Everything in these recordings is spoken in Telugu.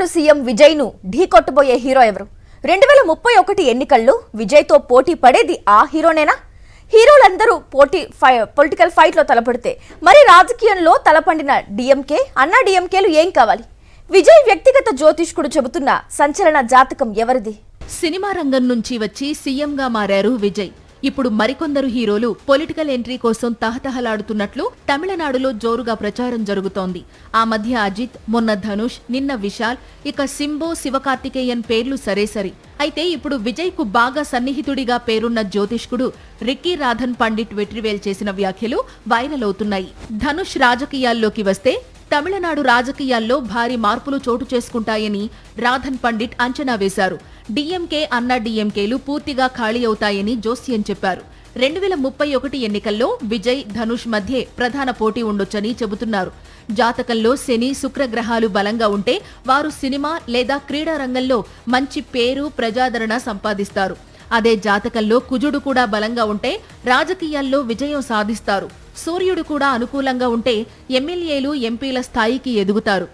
తమిళనాడు సీఎం విజయ్ ను ఢీకొట్టబోయే హీరో ఎవరు? 2031 ఎన్నికల్లో విజయ్ తో పోటీ పడేది ఆ హీరోనేనా? హీరోలందరూ పొలిటికల్ ఫైట్ లో తలపడితే మరి రాజకీయంలో తలపండిన డిఎంకే అన్నా డిఎంకేలు ఏం కావాలి? విజయ్ వ్యక్తిగత జ్యోతిష్కుడు చెబుతున్న సంచలన జాతకం ఎవరిది? సినిమా రంగం నుంచి వచ్చి సీఎంగా మారారు విజయ్. ఇప్పుడు మరికొందరు హీరోలు పొలిటికల్ ఎంట్రీ కోసం తహతహలాడుతున్నట్లు తమిళనాడులో జోరుగా ప్రచారం జరుగుతోంది. ఆ మధ్య అజిత్, మొన్న ధనుష్, నిన్న విశాల్, ఇక సింబో, శివకార్తికేయన్ పేర్లు సరేసరి. అయితే ఇప్పుడు విజయ్ కు బాగా సన్నిహితుడిగా పేరున్న జ్యోతిష్కుడు రిక్కీ రాధన్ పండిట్ వెట్రివేల్ చేసిన వ్యాఖ్యలు వైరల్ అవుతున్నాయి. ధనుష్ రాజకీయాల్లోకి వస్తే తమిళనాడు రాజకీయాల్లో భారీ మార్పులు చోటు చేసుకుంటాయని రాధన్ పండిట్ అంచనా వేశారు. డిఎంకే అన్నా డిఎంకేలు పూర్తిగా ఖాళీ అవుతాయని జోస్యం చెప్పారు. 2031 ఎన్నికల్లో విజయ్, ధనుష్ మధ్యే ప్రధాన పోటీ ఉండొచ్చని చెబుతున్నారు. జాతకంలో శని, శుక్రగ్రహాలు బలంగా ఉంటే వారు సినిమా లేదా క్రీడా రంగంలో మంచి పేరు, ప్రజాదరణ సంపాదిస్తారు. అదే జాతకంలో కుజుడు కూడా బలంగా ఉంటే రాజకీయాల్లో విజయం సాధిస్తారు. సూర్యుడు కూడా అనుకూలంగా ఉంటే ఎమ్మెల్యేలు, ఎంపీల స్థాయికి ఎదుగుతారు.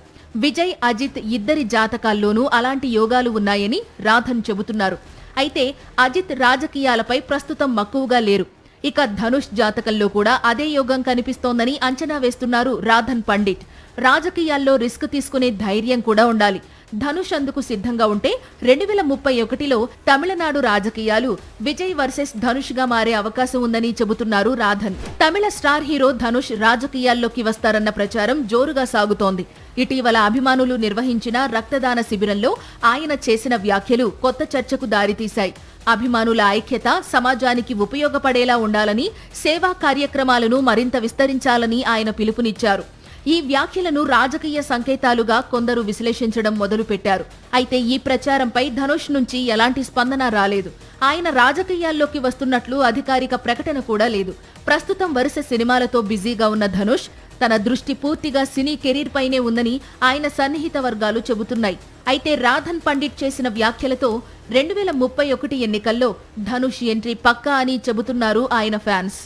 విజయ్, అజిత్ ఇద్దరి జాతకాల్లోనూ అలాంటి యోగాలు ఉన్నాయని రాధన్ చెబుతున్నారు. అయితే అజిత్ రాజకీయాలపై ప్రస్తుతం మక్కువగా లేరు. ఇక ధనుష్ జాతకంలో కూడా అదే యోగం కనిపిస్తోందని అంచనా వేస్తున్నారు రాధన్ పండిట్. రాజకీయాల్లో రిస్క్ తీసుకునే ధైర్యం కూడా ఉండాలి. ధనుష్ అందుకు సిద్ధంగా ఉంటే 2031లో తమిళనాడు రాజకీయాలు విజయ్ వర్సెస్ ధనుష్ గా మారే అవకాశం ఉందని చెబుతున్నారు రాధన్. తమిళ స్టార్ హీరో ధనుష్ రాజకీయాల్లోకి వస్తారన్న ప్రచారం జోరుగా సాగుతోంది. ఇటీవల అభిమానులు నిర్వహించిన రక్తదాన శిబిరంలో ఆయన చేసిన వ్యాఖ్యలు కొత్త చర్చకు దారితీశాయి. అభిమానుల ఐక్యత సమాజానికి ఉపయోగపడేలా ఉండాలని, సేవా కార్యక్రమాలను మరింత విస్తరించాలని ఆయన పిలుపునిచ్చారు. ఈ వ్యాఖ్యలను రాజకీయ సంకేతాలుగా కొందరు విశ్లేషించడం మొదలుపెట్టారు. అయితే ఈ ప్రచారంపై ధనుష్ నుంచి ఎలాంటి స్పందన రాలేదు. ఆయన రాజకీయాల్లోకి వస్తున్నట్లు అధికారిక ప్రకటన కూడా లేదు. ప్రస్తుతం వరుస సినిమాలతో బిజీగా ఉన్న ధనుష్ తన దృష్టి పూర్తిగా సినీ కెరీర్ పైనే ఉందని ఆయన సన్నిహిత వర్గాలు చెబుతున్నాయి. అయితే రాధన్ పండిట్ చేసిన వ్యాఖ్యలతో 2031 ఎన్నికల్లో ధనుష్ ఎంట్రీ పక్కా అని చెబుతున్నారు ఆయన ఫ్యాన్స్.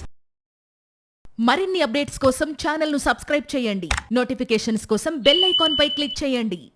మరిన్ని అప్డేట్స్ కోసం ఛానల్ ను సబ్స్క్రైబ్ చేయండి. నోటిఫికేషన్స్ కోసం బెల్ ఐకాన్ పై క్లిక్ చేయండి.